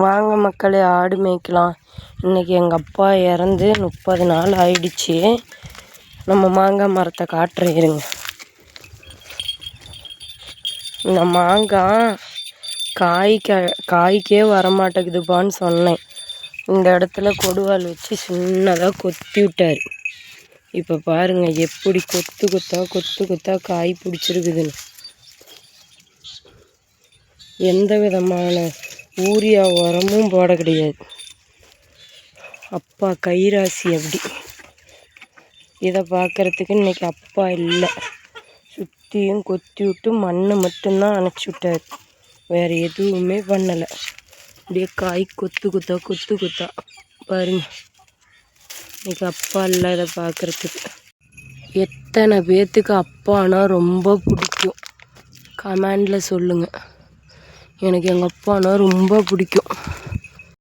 வாங்க மக்களே, ஆடு மேய்க்கலாம். இன்றைக்கி எங்கள் அப்பா இறந்து 30 நாள் ஆயிடுச்சு. நம்ம மாங்காய் மரத்தை காட்டுறேன் இருங்க. இந்த மாங்காய் காய்க்கே வரமாட்டேங்குதுப்பான்னு சொன்னேன். இந்த இடத்துல கொடுவாள் வச்சு சின்னதாக கொத்தி விட்டார். இப்போ பாருங்கள் எப்படி கொத்து கொத்தாக காய் பிடிச்சிருக்குதுன்னு. எந்த விதமான யூரியா உரமும் போட கிடையாது. அப்பா கைராசி அப்படி. இதை பார்க்குறதுக்கு இன்றைக்கி அப்பா இல்லை. சுற்றியும் கொத்தி விட்டு மண் மட்டும்தான் அணைச்சி விட்டார். வேறு எதுவுமே பண்ணலை. அப்படியே காய் கொத்து கொத்தா பாருங்க. இன்றைக்கி அப்பா இல்லை. இதை பார்க்குறதுக்கு எத்தனை பேர்த்துக்கு அப்பானா ரொம்ப பிடிக்கும் கமெண்டில் சொல்லுங்கள். எனக்கு எங்கள் அப்பானா ரொம்ப பிடிக்கும்.